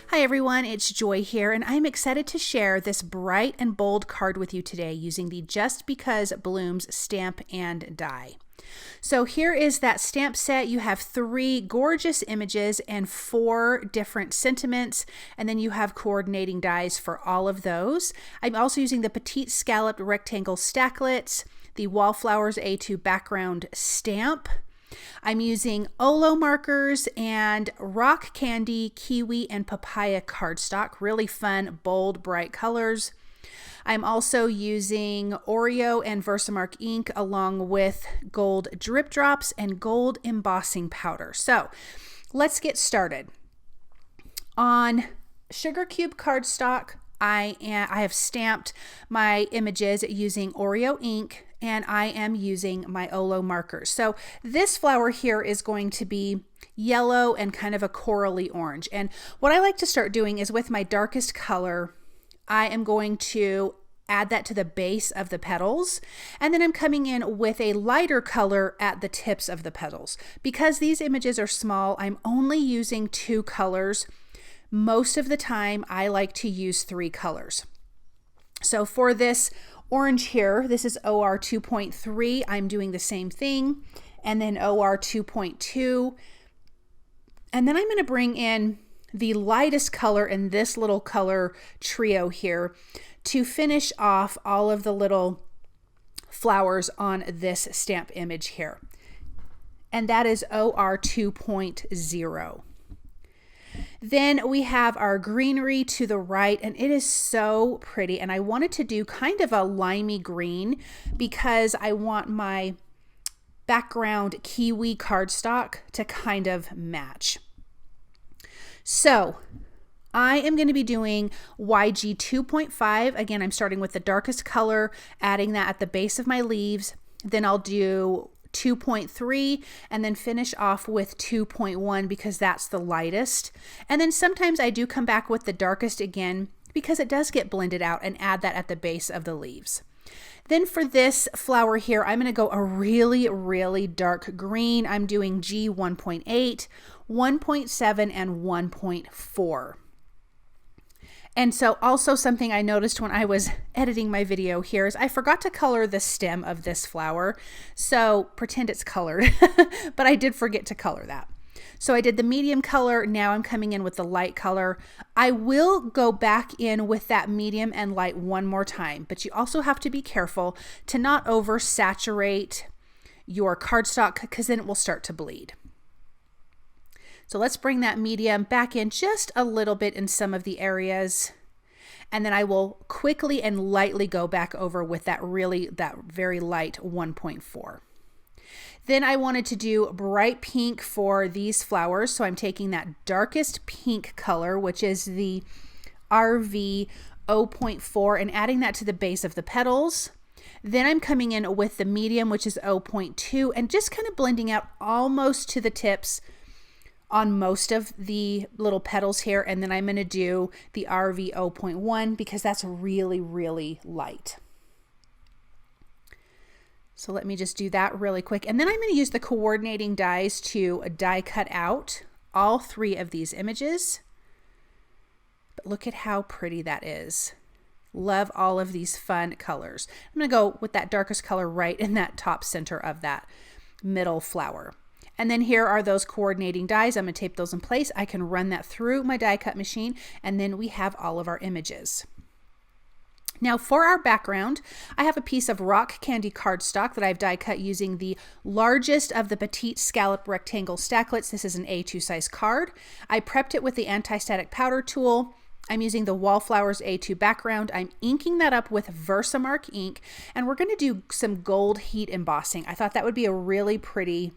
Hi everyone, it's Joy here, and I'm excited to share this bright and bold card with you today using the Just Because Blooms stamp and die. So here is that stamp set. You have 3 gorgeous images and 4 different sentiments, and then you have coordinating dies for all of those. I'm also using the Petite Scallop Rectangle Stacklets, the Wallflowers A2 background stamp. I'm using Oreo markers and Rock Candy, Kiwi, and Papaya cardstock. Really fun, bold, bright colors. I'm also using Oreo and VersaMark ink along with gold drip drops and gold embossing powder. So let's get started. On sugar cube cardstock, I have stamped my images using Oreo ink, and I am using my Oreo markers. So this flower here is going to be yellow and kind of a corally orange. And what I like to start doing is with my darkest color, I am going to add that to the base of the petals, and then I'm coming in with a lighter color at the tips of the petals. Because these images are small, I'm only using 2 colors. Most of the time, I like to use 3 colors. So for this orange here, this is OR 2.3. I'm doing the same thing, and then OR 2.2. And then I'm going to bring in the lightest color in this little color trio here to finish off all of the little flowers on this stamp image here. And that is OR 2.0. Then we have our greenery to the right, and it is so pretty. And I wanted to do kind of a limey green because I want my background Kiwi cardstock to kind of match. So I am going to be doing YG 2.5. Again, I'm starting with the darkest color, adding that at the base of my leaves. Then I'll do 2.3 and then finish off with 2.1 because that's the lightest. And then sometimes I do come back with the darkest again because it does get blended out, and add that at the base of the leaves. Then for this flower here, I'm going to go a really, really dark green. I'm doing G 1.8, 1.7, and 1.4. And so also something I noticed when I was editing my video here is I forgot to color the stem of this flower. So pretend it's colored, but I did forget to color that. So I did the medium color. Now I'm coming in with the light color. I will go back in with that medium and light one more time, but you also have to be careful to not oversaturate your cardstock because then it will start to bleed. So let's bring that medium back in just a little bit in some of the areas. And then I will quickly and lightly go back over with that very light 1.4. Then I wanted to do bright pink for these flowers. So I'm taking that darkest pink color, which is the RV 0.4, and adding that to the base of the petals. Then I'm coming in with the medium, which is 0.2, and just kind of blending out almost to the tips on most of the little petals here. And then I'm going to do the RV 0.1 because that's really, really light. So let me just do that really quick. And then I'm going to use the coordinating dies to die cut out all 3 of these images. But look at how pretty that is. Love all of these fun colors. I'm going to go with that darkest color right in that top center of that middle flower. And then here are those coordinating dies. I'm going to tape those in place. I can run that through my die cut machine, and then we have all of our images. Now for our background, I have a piece of rock candy cardstock that I've die cut using the largest of the Petite Scallop Rectangle Stacklets. This is an A2 size card. I prepped it with the anti-static powder tool. I'm using the Wallflowers A2 background. I'm inking that up with VersaMark ink, and we're going to do some gold heat embossing. I thought that would be a really pretty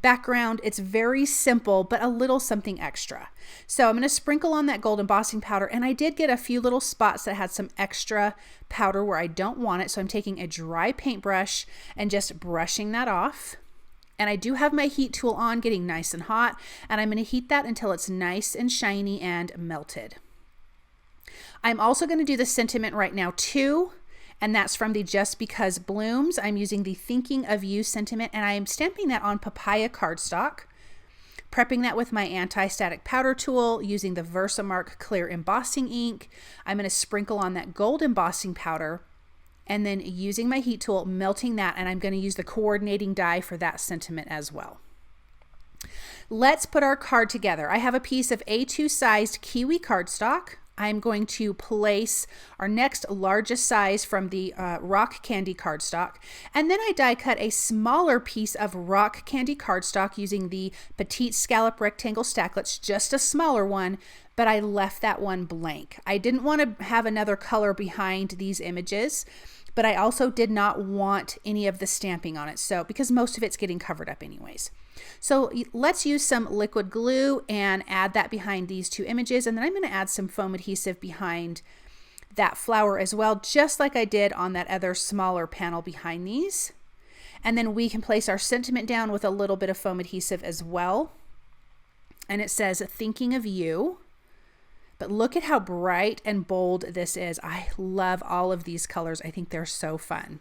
background. It's very simple, but a little something extra. So I'm going to sprinkle on that gold embossing powder, and I did get a few little spots that had some extra powder where I don't want it. So I'm taking a dry paintbrush and just brushing that off. And I do have my heat tool on, getting nice and hot, and I'm going to heat that until it's nice and shiny and melted. I'm also going to do the sentiment right now too. And that's from the Just Because Blooms. I'm using the Thinking of You sentiment, and I am stamping that on Papaya cardstock. prepping that with my anti-static powder tool using the VersaMark clear embossing ink. I'm going to sprinkle on that gold embossing powder, and then using my heat tool, melting that, and I'm going to use the coordinating die for that sentiment as well. Let's put our card together. I have a piece of A2 sized Kiwi cardstock. I'm going to place our next largest size from the rock candy cardstock, and then I die cut a smaller piece of rock candy cardstock using the Petite Scallop rectangle Stacklets, just a smaller one, but I left that one blank. I didn't want to have another color behind these images, but I also did not want any of the stamping on it, so because most of it's getting covered up anyways. So let's use some liquid glue and add that behind these two images, and then I'm going to add some foam adhesive behind that flower as well, just like I did on that other smaller panel behind these. And then we can place our sentiment down with a little bit of foam adhesive as well. And it says, "Thinking of you." But look at how bright and bold this is. I love all of these colors. I think they're so fun.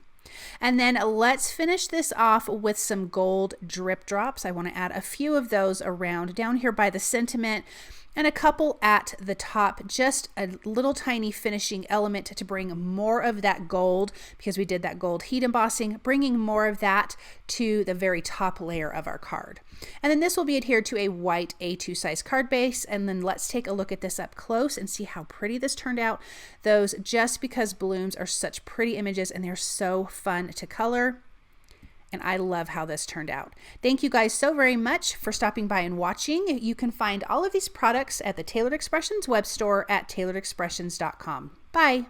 And then let's finish this off with some gold drip drops. I want to add a few of those around down here by the sentiment, and a couple at the top, just a little tiny finishing element to bring more of that gold, because we did that gold heat embossing, bringing more of that to the very top layer of our card. And then this will be adhered to a white A2 size card base. And then let's take a look at this up close and see how pretty this turned out. Those Just Because blooms are such pretty images, and they're so fun to color. And I love how this turned out. Thank you guys so very much for stopping by and watching. You can find all of these products at the Tailored Expressions web store at tailoredexpressions.com. Bye.